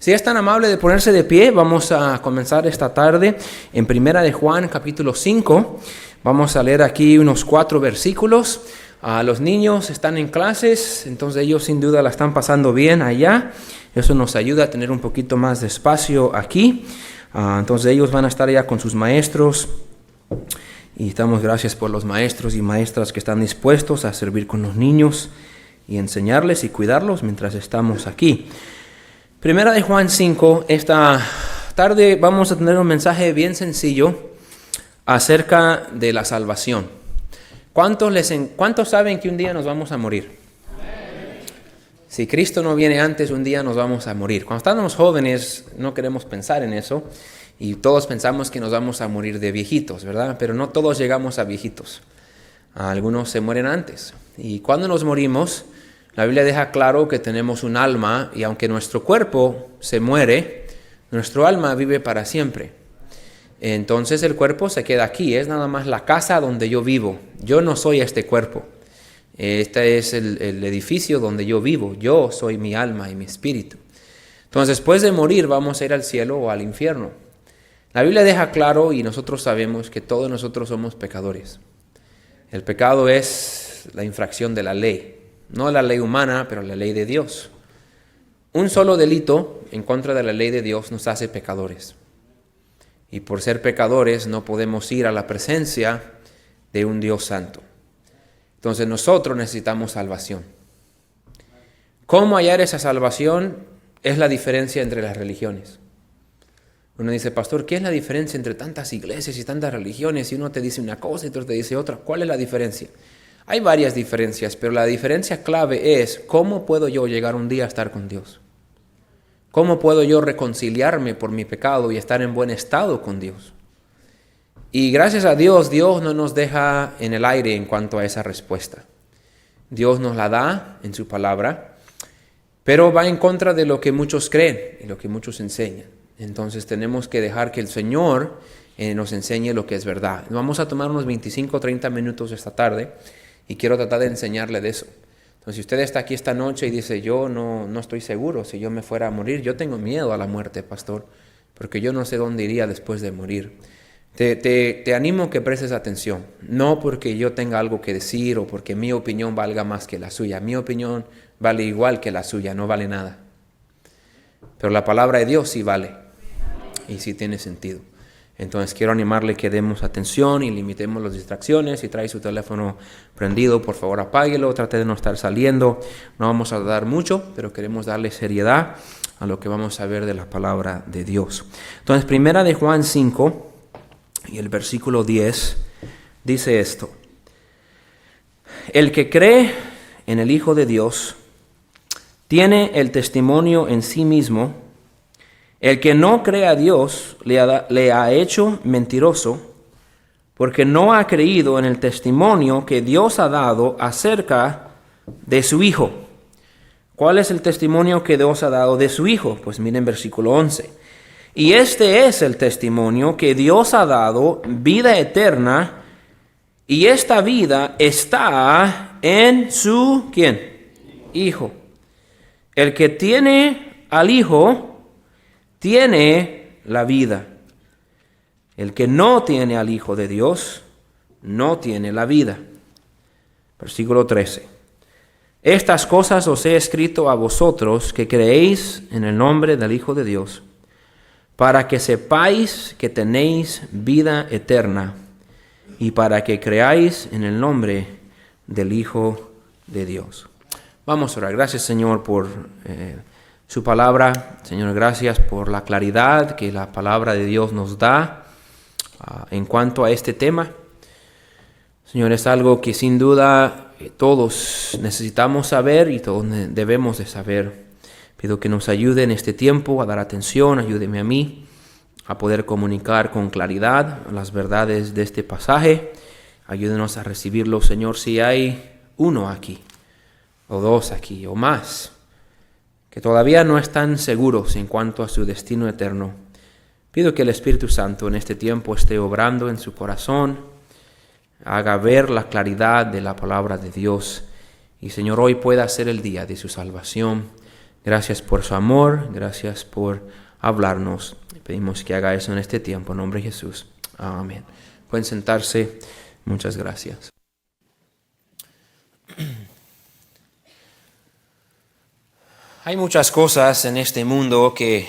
Si es tan amable de ponerse de pie, vamos a comenzar esta tarde en Primera de Juan, capítulo 5. Vamos a leer aquí unos 4 versículos. Los niños están en clases, entonces ellos sin duda la están pasando bien allá. Eso nos ayuda a tener un poquito más de espacio aquí. Entonces ellos van a estar ya con sus maestros. Y damos gracias por los maestros y maestras que están dispuestos a servir con los niños y enseñarles y cuidarlos mientras estamos aquí. Primera de Juan 5, esta tarde vamos a tener un mensaje bien sencillo acerca de la salvación. ¿Cuántos saben que un día nos vamos a morir? Si Cristo no viene antes, un día nos vamos a morir. Cuando estamos jóvenes no queremos pensar en eso y todos pensamos que nos vamos a morir de viejitos, ¿verdad? Pero no todos llegamos a viejitos. Algunos se mueren antes. Y cuando nos morimos, la Biblia deja claro que tenemos un alma y aunque nuestro cuerpo se muere, nuestro alma vive para siempre. Entonces el cuerpo se queda aquí, es nada más la casa donde yo vivo. Yo no soy este cuerpo. Este es el edificio donde yo vivo. Yo soy mi alma y mi espíritu. Entonces después de morir vamos a ir al cielo o al infierno. La Biblia deja claro y nosotros sabemos que todos nosotros somos pecadores. El pecado es la infracción de la ley. No la ley humana, pero la ley de Dios. Un solo delito en contra de la ley de Dios nos hace pecadores. Y por ser pecadores no podemos ir a la presencia de un Dios santo. Entonces nosotros necesitamos salvación. ¿Cómo hallar esa salvación? Es la diferencia entre las religiones. Uno dice, pastor, ¿qué es la diferencia entre tantas iglesias y tantas religiones? Y uno te dice una cosa y otro te dice otra. ¿Cuál es la diferencia? Hay varias diferencias, pero la diferencia clave es ¿cómo puedo yo llegar un día a estar con Dios? ¿Cómo puedo yo reconciliarme por mi pecado y estar en buen estado con Dios? Y gracias a Dios, Dios no nos deja en el aire en cuanto a esa respuesta. Dios nos la da en su palabra, pero va en contra de lo que muchos creen y lo que muchos enseñan. Entonces tenemos que dejar que el Señor nos enseñe lo que es verdad. Vamos a tomar unos 25 o 30 minutos esta tarde. Y quiero tratar de enseñarle de eso. Entonces, si usted está aquí esta noche y dice, yo no estoy seguro, si yo me fuera a morir, yo tengo miedo a la muerte, pastor, porque yo no sé dónde iría después de morir. Te animo a que prestes atención, no porque yo tenga algo que decir o porque mi opinión valga más que la suya. Mi opinión vale igual que la suya, no vale nada. Pero la palabra de Dios sí vale y sí tiene sentido. Entonces quiero animarle que demos atención y limitemos las distracciones. Si trae su teléfono prendido, por favor apáguelo, trate de no estar saliendo. No vamos a dar mucho, pero queremos darle seriedad a lo que vamos a ver de la palabra de Dios. Entonces, Primera de Juan 5 y el versículo 10 dice esto. El que cree en el Hijo de Dios tiene el testimonio en sí mismo. El que no cree a Dios le ha hecho mentiroso, porque no ha creído en el testimonio que Dios ha dado acerca de su Hijo. ¿Cuál es el testimonio que Dios ha dado de su Hijo? Pues miren versículo 11. Y este es el testimonio que Dios ha dado, vida eterna, y esta vida está en su, ¿quién? Hijo. El que tiene al Hijo tiene la vida. El que no tiene al Hijo de Dios, no tiene la vida. Versículo 13. Estas cosas os he escrito a vosotros que creéis en el nombre del Hijo de Dios, para que sepáis que tenéis vida eterna y para que creáis en el nombre del Hijo de Dios. Vamos a orar. Gracias, Señor, por su palabra. Señor, gracias por la claridad que la palabra de Dios nos da en cuanto a este tema. Señor, es algo que sin duda todos necesitamos saber y todos debemos de saber. Pido que nos ayude en este tiempo a dar atención, ayúdeme a mí a poder comunicar con claridad las verdades de este pasaje. Ayúdenos a recibirlo, Señor, si hay uno aquí, o dos aquí, o más, que todavía no están seguros en cuanto a su destino eterno. Pido que el Espíritu Santo en este tiempo esté obrando en su corazón, haga ver la claridad de la palabra de Dios y, Señor, hoy pueda ser el día de su salvación. Gracias por su amor, gracias por hablarnos. Pedimos que haga eso en este tiempo, en nombre de Jesús. Amén. Pueden sentarse. Muchas gracias. Hay muchas cosas en este mundo que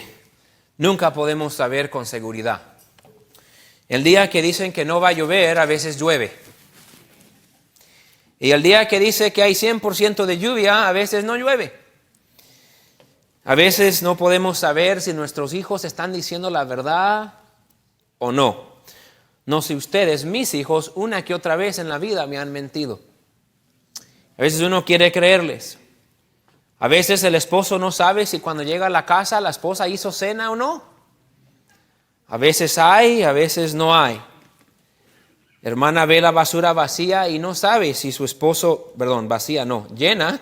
nunca podemos saber con seguridad. El día que dicen que no va a llover, a veces llueve. Y el día que dice que hay 100% de lluvia, a veces no llueve. A veces no podemos saber si nuestros hijos están diciendo la verdad o no. No sé ustedes, mis hijos, una que otra vez en la vida me han mentido. A veces uno quiere creerles. A veces el esposo no sabe si cuando llega a la casa la esposa hizo cena o no. A veces hay, a veces no hay. Hermana ve la basura vacía y no sabe si su esposo, llena.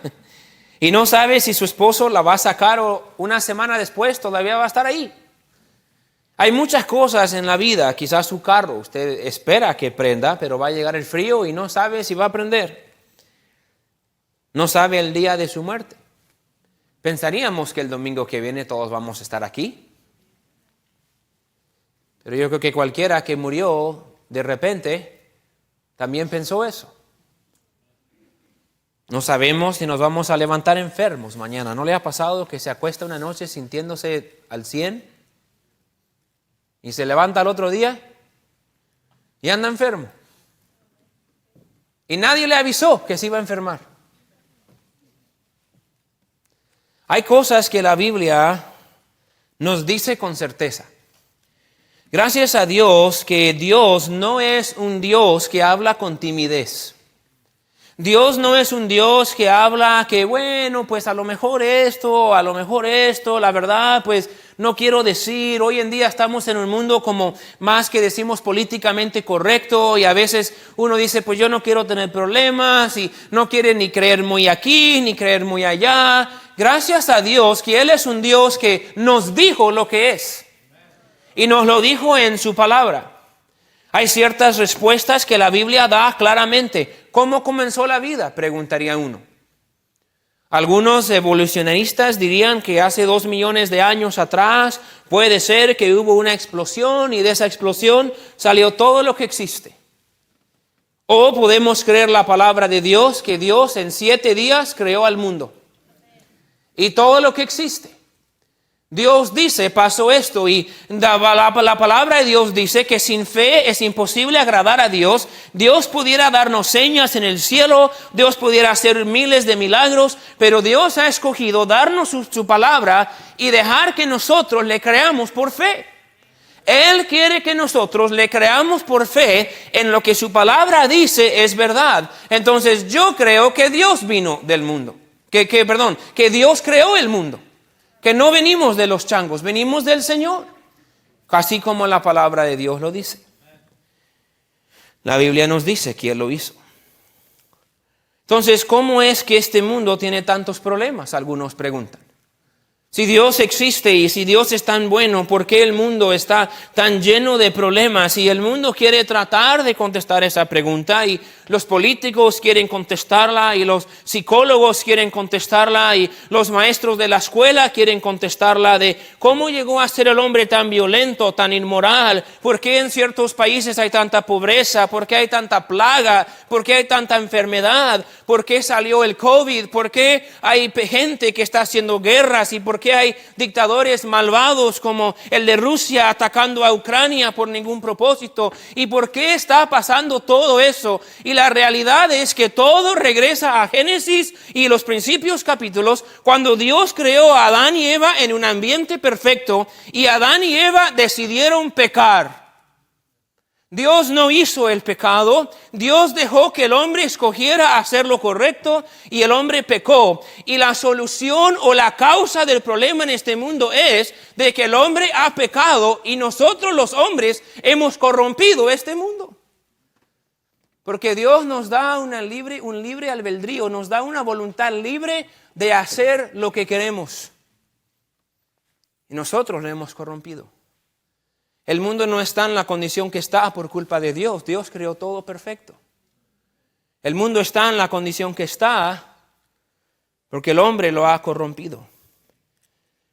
Y no sabe si su esposo la va a sacar o una semana después todavía va a estar ahí. Hay muchas cosas en la vida, quizás su carro, usted espera que prenda, pero va a llegar el frío y no sabe si va a prender. No sabe el día de su muerte. Pensaríamos que el domingo que viene todos vamos a estar aquí. Pero yo creo que cualquiera que murió de repente también pensó eso. No sabemos si nos vamos a levantar enfermos mañana. ¿No le ha pasado que se acuesta una noche sintiéndose al 100 y se levanta al otro día y anda enfermo? Y nadie le avisó que se iba a enfermar. Hay cosas que la Biblia nos dice con certeza. Gracias a Dios que Dios no es un Dios que habla con timidez. Dios no es un Dios que habla que bueno, pues a lo mejor esto, la verdad, pues no quiero decir. Hoy en día estamos en un mundo como más que decimos políticamente correcto y a veces uno dice pues yo no quiero tener problemas y no quiere ni creer muy aquí ni creer muy allá. Gracias a Dios que Él es un Dios que nos dijo lo que es y nos lo dijo en su palabra. Hay ciertas respuestas que la Biblia da claramente. ¿Cómo comenzó la vida?, preguntaría uno. Algunos evolucionistas dirían que hace 2 millones de años atrás puede ser que hubo una explosión y de esa explosión salió todo lo que existe. O podemos creer la palabra de Dios, que Dios en 7 días creó al mundo y todo lo que existe. Dios dice, pasó esto y la palabra de Dios dice que sin fe es imposible agradar a Dios. Dios pudiera darnos señas en el cielo, Dios pudiera hacer miles de milagros, pero Dios ha escogido darnos su palabra y dejar que nosotros le creamos por fe. Él quiere que nosotros le creamos por fe en lo que su palabra dice es verdad. Entonces yo creo que Dios vino del mundo, que Dios creó el mundo. Que no venimos de los changos, venimos del Señor, así como la palabra de Dios lo dice. La Biblia nos dice que Él lo hizo. Entonces, ¿cómo es que este mundo tiene tantos problemas?, algunos preguntan. Si Dios existe y si Dios es tan bueno, ¿por qué el mundo está tan lleno de problemas? Y el mundo quiere tratar de contestar esa pregunta y los políticos quieren contestarla y los psicólogos quieren contestarla y los maestros de la escuela quieren contestarla de cómo llegó a ser el hombre tan violento, tan inmoral, por qué en ciertos países hay tanta pobreza, por qué hay tanta plaga, por qué hay tanta enfermedad, por qué salió el COVID, por qué hay gente que está haciendo guerras y por qué hay dictadores malvados como el de Rusia atacando a Ucrania por ningún propósito y por qué está pasando todo eso. Y la realidad es que todo regresa a Génesis y los principios capítulos cuando Dios creó a Adán y Eva en un ambiente perfecto y Adán y Eva decidieron pecar. Dios no hizo el pecado, Dios dejó que el hombre escogiera hacer lo correcto y el hombre pecó. Y la solución o la causa del problema en este mundo es de que el hombre ha pecado y nosotros los hombres hemos corrompido este mundo. Porque Dios nos da un libre albedrío, nos da una voluntad libre de hacer lo que queremos. Y nosotros lo hemos corrompido. El mundo no está en la condición que está por culpa de Dios. Dios creó todo perfecto. El mundo está en la condición que está porque el hombre lo ha corrompido.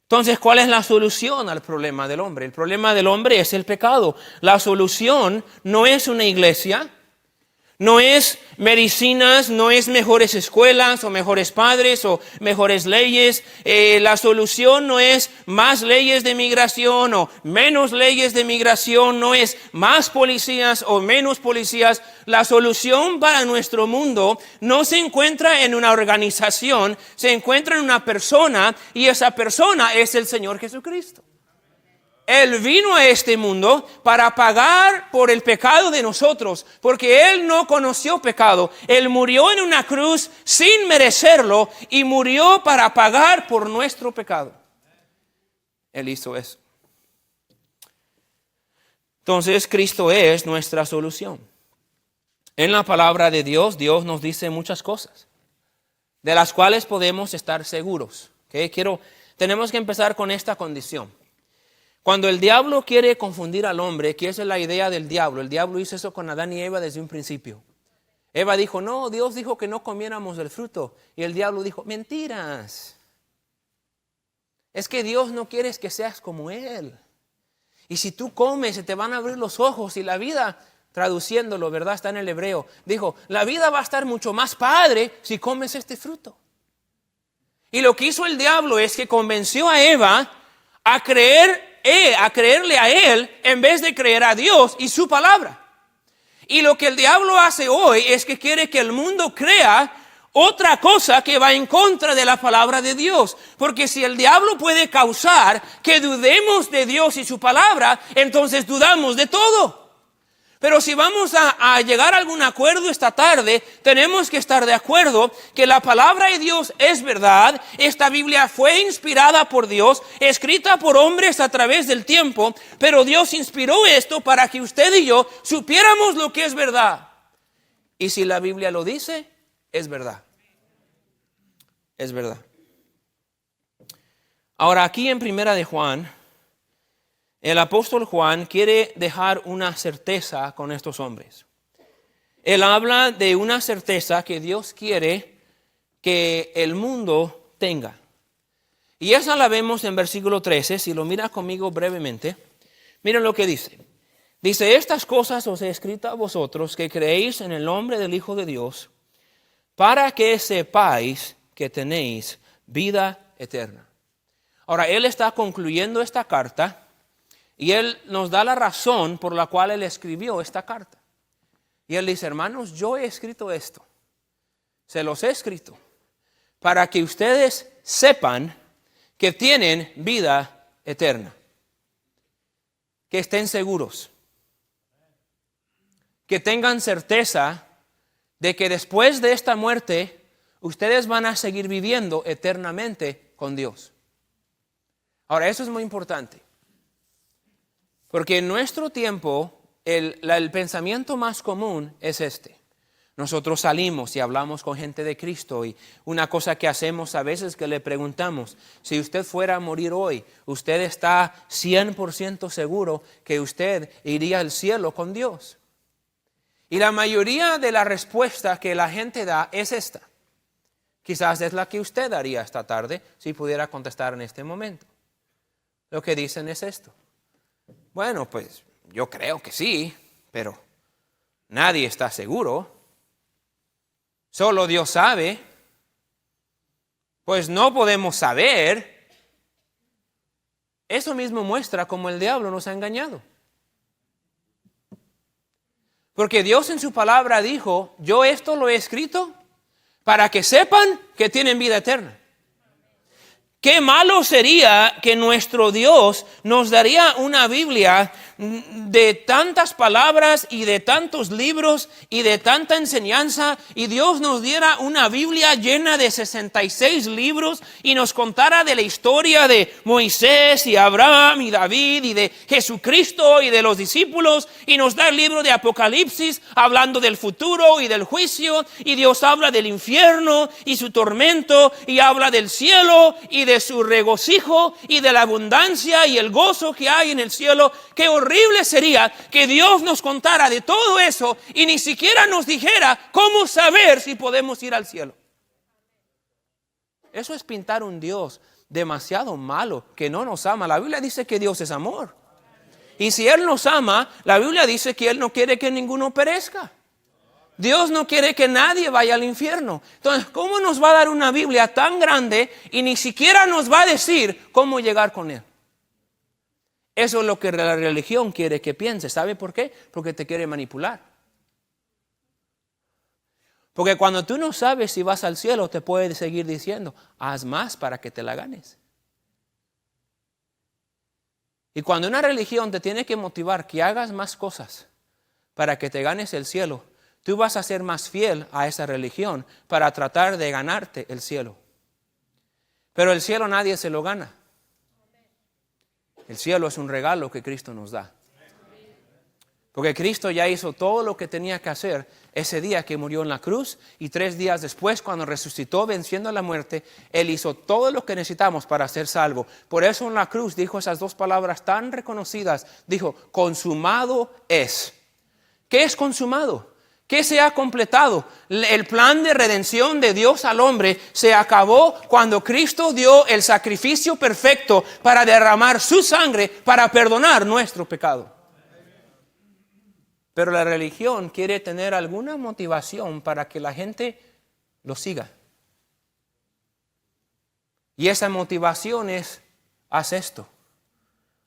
Entonces, ¿cuál es la solución al problema del hombre? El problema del hombre es el pecado. La solución no es una iglesia, no es medicinas, no es mejores escuelas o mejores padres o mejores leyes. La solución no es más leyes de migración o menos leyes de migración, no es más policías o menos policías. La solución para nuestro mundo no se encuentra en una organización, se encuentra en una persona, y esa persona es el Señor Jesucristo. Él vino a este mundo para pagar por el pecado de nosotros, porque Él no conoció pecado. Él murió en una cruz sin merecerlo y murió para pagar por nuestro pecado. Él hizo eso. Entonces, Cristo es nuestra solución. En la palabra de Dios, Dios nos dice muchas cosas, de las cuales podemos estar seguros. Tenemos que empezar con esta condición. Cuando el diablo quiere confundir al hombre, que esa es la idea del diablo. El diablo hizo eso con Adán y Eva desde un principio. Eva dijo, no, Dios dijo que no comiéramos del fruto. Y el diablo dijo, mentiras. Es que Dios no quiere que seas como Él. Y si tú comes, se te van a abrir los ojos. Y la vida, traduciéndolo, ¿verdad? Está en el hebreo. Dijo, la vida va a estar mucho más padre si comes este fruto. Y lo que hizo el diablo es que convenció a Eva a creerle a él en vez de creer a Dios y su palabra. Y lo que el diablo hace hoy es que quiere que el mundo crea otra cosa que va en contra de la palabra de Dios. Porque si el diablo puede causar que dudemos de Dios y su palabra, entonces dudamos de todo. Pero si vamos a llegar a algún acuerdo esta tarde, tenemos que estar de acuerdo que la palabra de Dios es verdad. Esta Biblia fue inspirada por Dios, escrita por hombres a través del tiempo, pero Dios inspiró esto para que usted y yo supiéramos lo que es verdad. Y si la Biblia lo dice, es verdad. Es verdad. Ahora, aquí en Primera de Juan, el apóstol Juan quiere dejar una certeza con estos hombres. Él habla de una certeza que Dios quiere que el mundo tenga. Y esa la vemos en versículo 13. Si lo mira conmigo brevemente, miren lo que dice. Dice, estas cosas os he escrito a vosotros que creéis en el nombre del Hijo de Dios, para que sepáis que tenéis vida eterna. Ahora, él está concluyendo esta carta. Y él nos da la razón por la cual él escribió esta carta. Y él dice, hermanos, yo he escrito esto. Se los he escrito para que ustedes sepan que tienen vida eterna. Que estén seguros. Que tengan certeza de que después de esta muerte, ustedes van a seguir viviendo eternamente con Dios. Ahora, eso es muy importante. Porque en nuestro tiempo, el pensamiento más común es este. Nosotros salimos y hablamos con gente de Cristo y una cosa que hacemos a veces es que le preguntamos, si usted fuera a morir hoy, ¿usted está 100% seguro que usted iría al cielo con Dios? Y la mayoría de la respuesta que la gente da es esta. Quizás es la que usted daría esta tarde si pudiera contestar en este momento. Lo que dicen es esto. Bueno, pues yo creo que sí, pero nadie está seguro. Solo Dios sabe. Pues no podemos saber. Eso mismo muestra cómo el diablo nos ha engañado. Porque Dios en su palabra dijo, yo esto lo he escrito para que sepan que tienen vida eterna. Qué malo sería que nuestro Dios nos daría una Biblia de tantas palabras y de tantos libros y de tanta enseñanza, y Dios nos diera una Biblia llena de 66 libros y nos contara de la historia de Moisés y Abraham y David y de Jesucristo y de los discípulos, y nos da el libro de Apocalipsis hablando del futuro y del juicio, y Dios habla del infierno y su tormento, y habla del cielo y de su regocijo y de la abundancia y el gozo que hay en el cielo. Qué horrible sería que Dios nos contara de todo eso y ni siquiera nos dijera cómo saber si podemos ir al cielo. Eso es pintar un Dios demasiado malo, que no nos ama. La Biblia dice que Dios es amor. Y si Él nos ama, la Biblia dice que Él no quiere que ninguno perezca. Dios no quiere que nadie vaya al infierno. Entonces, ¿cómo nos va a dar una Biblia tan grande y ni siquiera nos va a decir cómo llegar con Él? Eso es lo que la religión quiere que pienses. ¿Sabe por qué? Porque te quiere manipular. Porque cuando tú no sabes si vas al cielo, te puede seguir diciendo, haz más para que te la ganes. Y cuando una religión te tiene que motivar que hagas más cosas para que te ganes el cielo, tú vas a ser más fiel a esa religión para tratar de ganarte el cielo. Pero el cielo nadie se lo gana. El cielo es un regalo que Cristo nos da. Porque Cristo ya hizo todo lo que tenía que hacer ese día que murió en la cruz, y 3 días después, cuando resucitó venciendo la muerte, Él hizo todo lo que necesitamos para ser salvo. Por eso en la cruz dijo esas 2 palabras tan reconocidas. Dijo, consumado es. ¿Qué es consumado? ¿Qué se ha completado? El plan de redención de Dios al hombre se acabó cuando Cristo dio el sacrificio perfecto para derramar su sangre para perdonar nuestro pecado. Pero la religión quiere tener alguna motivación para que la gente lo siga. Y esa motivación es, haz esto,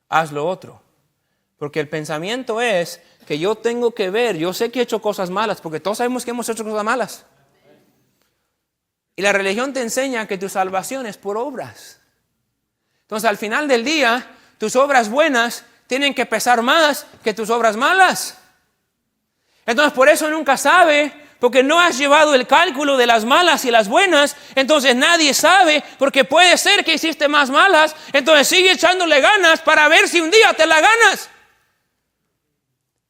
haz lo otro. Porque el pensamiento es que yo tengo que ver, yo sé que he hecho cosas malas, porque todos sabemos que hemos hecho cosas malas. Y la religión te enseña que tu salvación es por obras. Entonces al final del día, tus obras buenas tienen que pesar más que tus obras malas. Entonces por eso nunca sabe, porque no has llevado el cálculo de las malas y las buenas. Entonces nadie sabe, porque puede ser que hiciste más malas. Entonces sigue echándole ganas para ver si un día te la ganas.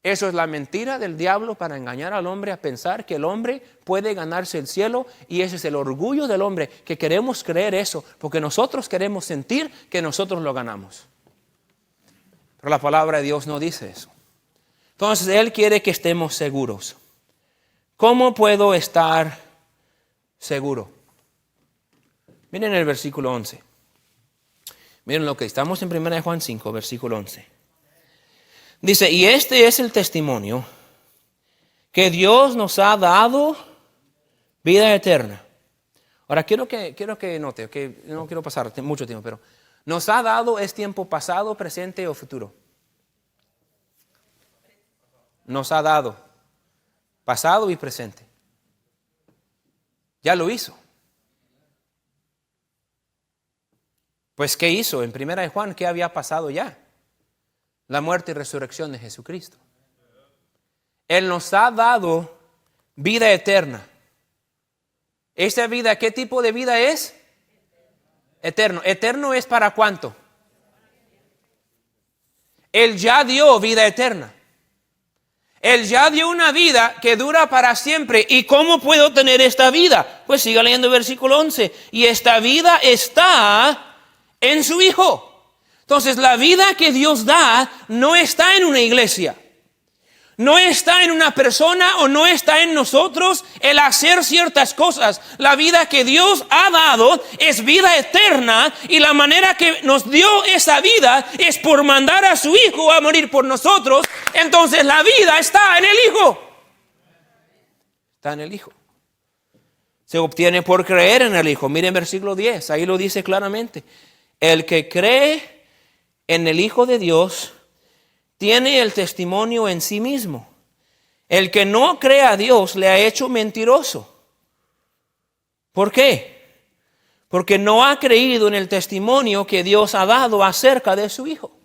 Eso es la mentira del diablo para engañar al hombre a pensar que el hombre puede ganarse el cielo, y ese es el orgullo del hombre, que queremos creer eso, porque nosotros queremos sentir que nosotros lo ganamos. Pero la palabra de Dios no dice eso. Entonces Él quiere que estemos seguros. ¿Cómo puedo estar seguro? Miren el versículo 11. Miren lo que estamos en 1 Juan 5, versículo 11. Dice, y este es el testimonio, que Dios nos ha dado vida eterna. Ahora quiero que note, que no quiero pasar mucho tiempo, pero nos ha dado es tiempo pasado, presente o futuro. Nos ha dado pasado y presente. Ya lo hizo. Pues ¿qué hizo? En 1 Juan, ¿qué había pasado ya? La muerte y resurrección de Jesucristo. Él nos ha dado vida eterna. ¿Esta vida, qué tipo de vida es? Eterno. ¿Eterno es para cuánto? Él ya dio vida eterna. Él ya dio una vida que dura para siempre. ¿Y cómo puedo tener esta vida? Pues siga leyendo el versículo 11. Y esta vida está en su Hijo. Entonces la vida que Dios da no está en una iglesia, no está en una persona o no está en nosotros el hacer ciertas cosas. La vida que Dios ha dado es vida eterna, y la manera que nos dio esa vida es por mandar a su Hijo a morir por nosotros. Entonces la vida está en el Hijo. Está en el Hijo. Se obtiene por creer en el Hijo. Miren versículo 10, ahí lo dice claramente. El que cree en el Hijo de Dios tiene el testimonio en sí mismo. El que no cree a Dios le ha hecho mentiroso. ¿Por qué? Porque no ha creído en el testimonio que Dios ha dado acerca de su Hijo.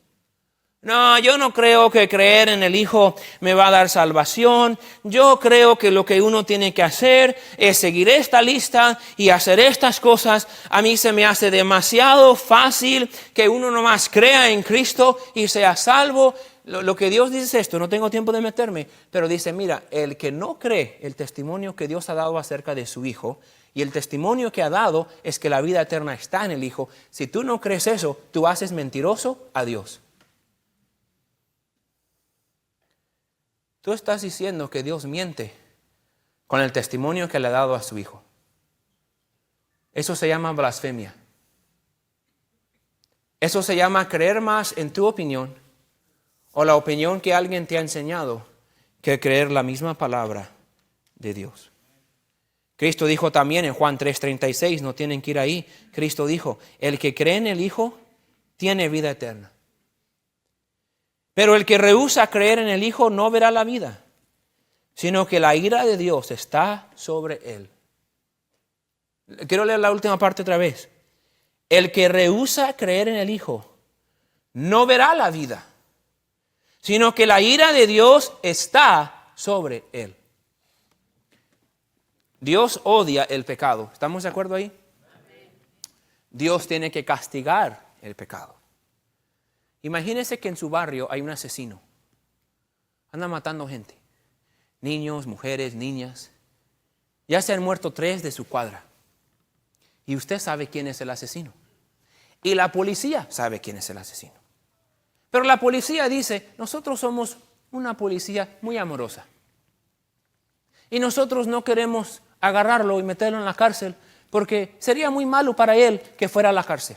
No, yo no creo que creer en el Hijo me va a dar salvación. Yo creo que lo que uno tiene que hacer es seguir esta lista y hacer estas cosas. A mí se me hace demasiado fácil que uno nomás crea en Cristo y sea salvo. Lo que Dios dice es esto, no tengo tiempo de meterme, pero dice, mira, el que no cree el testimonio que Dios ha dado acerca de su Hijo, y el testimonio que ha dado es que la vida eterna está en el Hijo. Si tú no crees eso, tú haces mentiroso a Dios. Tú estás diciendo que Dios miente con el testimonio que le ha dado a su Hijo. Eso se llama blasfemia. Eso se llama creer más en tu opinión o la opinión que alguien te ha enseñado que creer la misma palabra de Dios. Cristo dijo también en Juan 3:36, no tienen que ir ahí. Cristo dijo, el que cree en el Hijo tiene vida eterna. Pero el que rehúsa creer en el Hijo no verá la vida, sino que la ira de Dios está sobre él. Quiero leer la última parte otra vez. El que rehúsa creer en el Hijo no verá la vida, sino que la ira de Dios está sobre él. Dios odia el pecado. ¿Estamos de acuerdo ahí? Dios tiene que castigar el pecado. Imagínense que en su barrio hay un asesino. Anda matando gente. Niños, mujeres, niñas. Ya se han muerto 3 de su cuadra. Y usted sabe quién es el asesino. Y la policía sabe quién es el asesino. Pero la policía dice, nosotros somos una policía muy amorosa. Y nosotros no queremos agarrarlo y meterlo en la cárcel porque sería muy malo para él que fuera a la cárcel.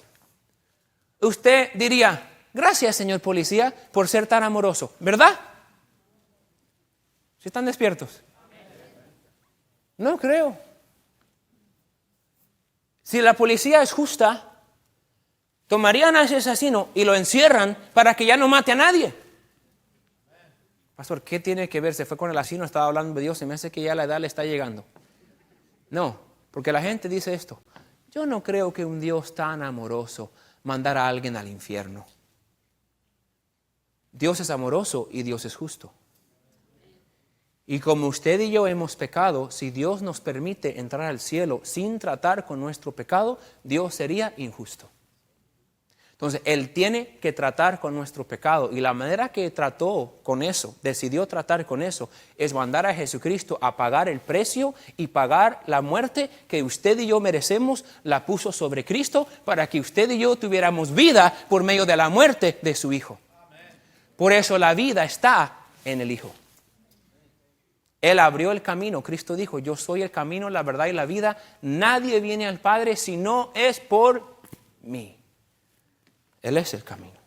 Usted diría, gracias señor policía por ser tan amoroso, ¿verdad? ¿Sí están despiertos? No creo. Si la policía es justa, tomarían a ese asesino y lo encierran para que ya no mate a nadie. Pastor, ¿qué tiene que ver? Se fue con el asesino, estaba hablando de Dios, se me hace que ya la edad le está llegando. No, porque la gente dice esto. Yo no creo que un Dios tan amoroso mandara a alguien al infierno. Dios es amoroso y Dios es justo. Y como usted y yo hemos pecado, si Dios nos permite entrar al cielo sin tratar con nuestro pecado, Dios sería injusto. Entonces, Él tiene que tratar con nuestro pecado. Y la manera que trató con eso, decidió tratar con eso, es mandar a Jesucristo a pagar el precio y pagar la muerte que usted y yo merecemos, la puso sobre Cristo para que usted y yo tuviéramos vida por medio de la muerte de su Hijo. Por eso la vida está en el Hijo. Él abrió el camino. Cristo dijo, yo soy el camino, la verdad y la vida. Nadie viene al Padre si no es por mí. Él es el camino.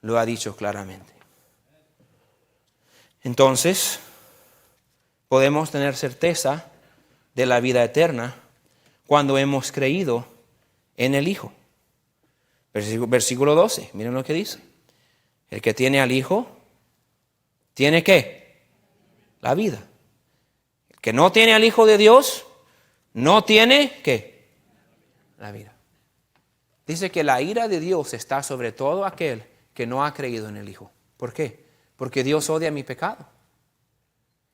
Lo ha dicho claramente. Entonces, podemos tener certeza de la vida eterna cuando hemos creído en el Hijo. Versículo 12, miren lo que dice. El que tiene al Hijo, ¿tiene qué? La vida. El que no tiene al Hijo de Dios, no tiene ¿qué? La vida. Dice que la ira de Dios está sobre todo aquel que no ha creído en el Hijo. ¿Por qué? Porque Dios odia mi pecado.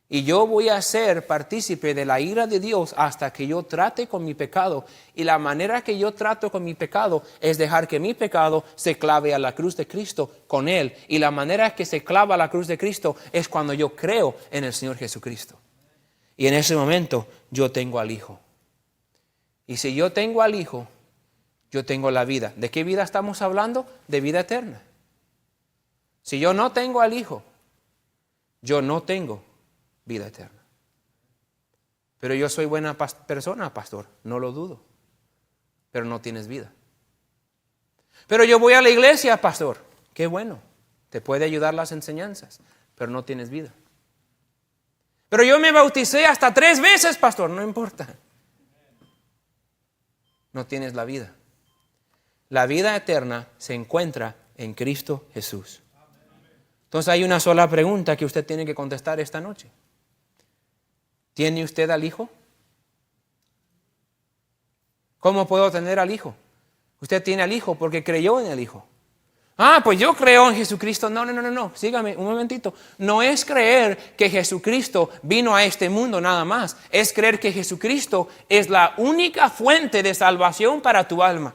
Y yo voy a ser partícipe de la ira de Dios hasta que yo trate con mi pecado. Y la manera que yo trato con mi pecado es dejar que mi pecado se clave a la cruz de Cristo con Él. Y la manera que se clava a la cruz de Cristo es cuando yo creo en el Señor Jesucristo. Y en ese momento yo tengo al Hijo. Y si yo tengo al Hijo, yo tengo la vida. ¿De qué vida estamos hablando? De vida eterna. Si yo no tengo al Hijo, yo no tengo vida eterna. Pero yo soy buena persona, pastor, no lo dudo. Pero no tienes vida. Pero yo voy a la iglesia, pastor. Qué bueno, te puede ayudar las enseñanzas, pero no tienes vida. Pero yo me bauticé hasta 3 veces, pastor, no importa. No tienes la vida. La vida eterna se encuentra en Cristo Jesús. Entonces hay una sola pregunta que usted tiene que contestar esta noche. ¿Tiene usted al Hijo? ¿Cómo puedo tener al Hijo? Usted tiene al Hijo porque creyó en el Hijo. Ah, pues yo creo en Jesucristo. No. Sígame un momentito. No es creer que Jesucristo vino a este mundo nada más. Es creer que Jesucristo es la única fuente de salvación para tu alma.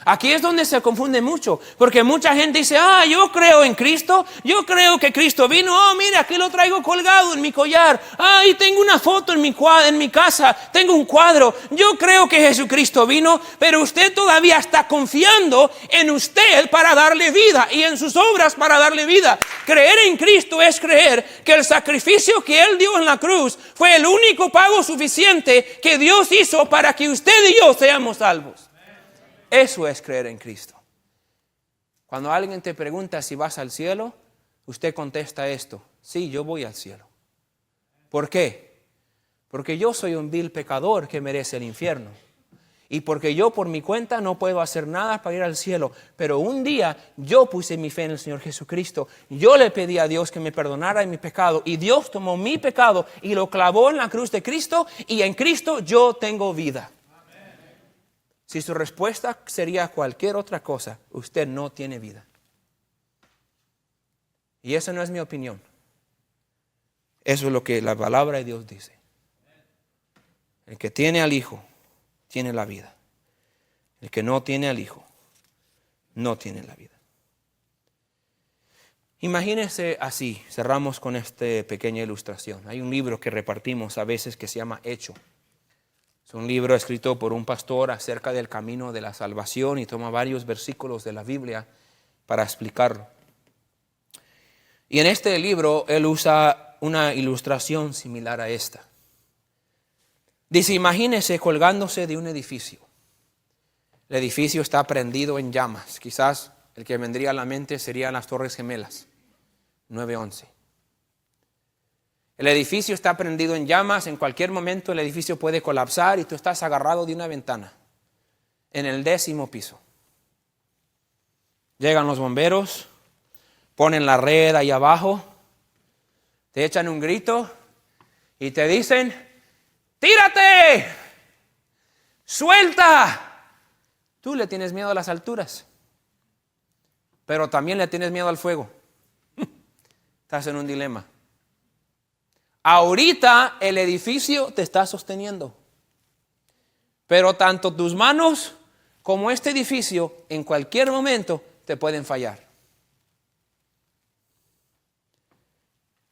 Aquí es donde se confunde mucho, porque mucha gente dice, yo creo en Cristo, yo creo que Cristo vino, mira, aquí lo traigo colgado en mi collar, y tengo una foto en mi casa, tengo un cuadro, yo creo que Jesucristo vino, pero usted todavía está confiando en usted para darle vida y en sus obras para darle vida. Creer en Cristo es creer que el sacrificio que Él dio en la cruz fue el único pago suficiente que Dios hizo para que usted y yo seamos salvos. Eso es creer en Cristo. Cuando alguien te pregunta si vas al cielo, usted contesta esto: sí, yo voy al cielo. ¿Por qué? Porque yo soy un vil pecador que merece el infierno. Y porque yo por mi cuenta no puedo hacer nada para ir al cielo. Pero un día yo puse mi fe en el Señor Jesucristo. Yo le pedí a Dios que me perdonara de mi pecado. Y Dios tomó mi pecado y lo clavó en la cruz de Cristo. Y en Cristo yo tengo vida. Si su respuesta sería cualquier otra cosa, usted no tiene vida. Y esa no es mi opinión. Eso es lo que la palabra de Dios dice. El que tiene al Hijo tiene la vida. El que no tiene al Hijo no tiene la vida. Imagínense así, cerramos con esta pequeña ilustración. Hay un libro que repartimos a veces que se llama Hecho. Es un libro escrito por un pastor acerca del camino de la salvación y toma varios versículos de la Biblia para explicarlo. Y en este libro él usa una ilustración similar a esta. Dice, imagínese colgándose de un edificio. El edificio está prendido en llamas. Quizás el que vendría a la mente serían las Torres Gemelas, 9/11. El edificio está prendido en llamas. En cualquier momento el edificio puede colapsar y tú estás agarrado de una ventana en el 10º piso. Llegan los bomberos, ponen la red ahí abajo, te echan un grito y te dicen: ¡tírate! ¡Suelta! Tú le tienes miedo a las alturas, pero también le tienes miedo al fuego. Estás en un dilema. Ahorita el edificio te está sosteniendo, pero tanto tus manos como este edificio en cualquier momento te pueden fallar.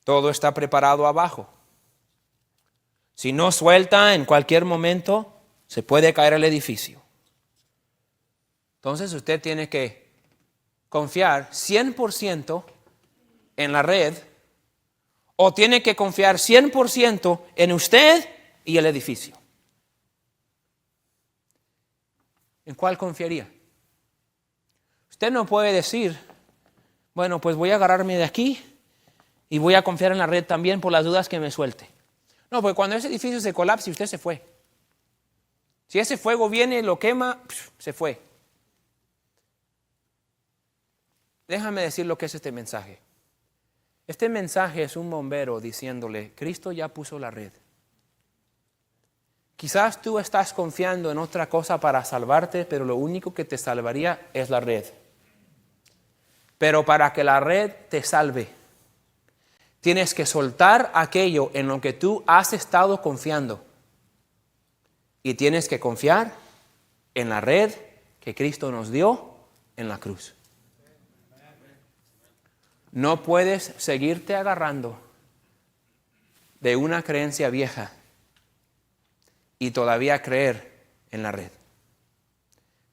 Todo está preparado abajo. Si no suelta, en cualquier momento se puede caer el edificio. Entonces usted tiene que confiar 100% en la red, o tiene que confiar 100% en usted y el edificio. ¿En cuál confiaría? Usted no puede decir, bueno, pues voy a agarrarme de aquí y voy a confiar en la red también por las dudas que me suelte. No, porque cuando ese edificio se colapse, usted se fue. Si ese fuego viene y lo quema, se fue. Déjame decir lo que es este mensaje. Este mensaje es un bombero diciéndole, Cristo ya puso la red. Quizás tú estás confiando en otra cosa para salvarte, pero lo único que te salvaría es la red. Pero para que la red te salve, tienes que soltar aquello en lo que tú has estado confiando. Y tienes que confiar en la red que Cristo nos dio en la cruz. No puedes seguirte agarrando de una creencia vieja y todavía creer en la red.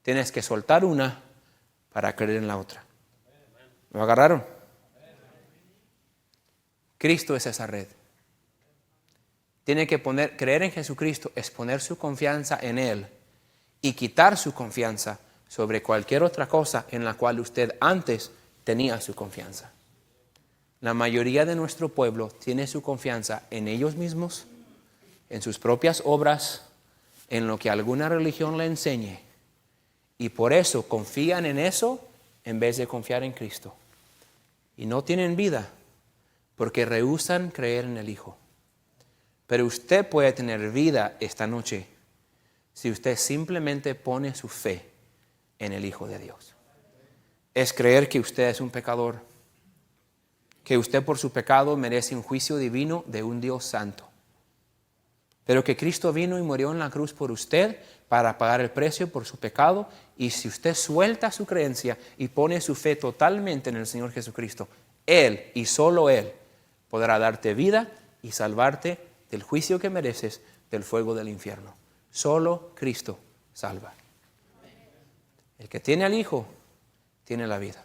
Tienes que soltar una para creer en la otra. ¿Lo agarraron? Cristo es esa red. Tiene que creer en Jesucristo es poner su confianza en Él y quitar su confianza sobre cualquier otra cosa en la cual usted antes tenía su confianza. La mayoría de nuestro pueblo tiene su confianza en ellos mismos, en sus propias obras, en lo que alguna religión le enseñe. Y por eso confían en eso en vez de confiar en Cristo. Y no tienen vida porque rehúsan creer en el Hijo. Pero usted puede tener vida esta noche si usted simplemente pone su fe en el Hijo de Dios. Es creer que usted es un pecador, que usted por su pecado merece un juicio divino de un Dios santo, pero que Cristo vino y murió en la cruz por usted para pagar el precio por su pecado. Y si usted suelta su creencia y pone su fe totalmente en el Señor Jesucristo, Él y solo Él podrá darte vida y salvarte del juicio que mereces, del fuego del infierno. Solo Cristo salva. El que tiene al Hijo tiene la vida.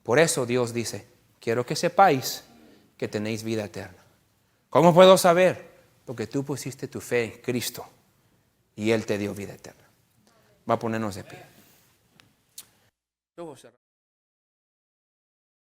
Por eso Dios dice, quiero que sepáis que tenéis vida eterna. ¿Cómo puedo saber? Porque tú pusiste tu fe en Cristo y Él te dio vida eterna. Va a ponernos de pie.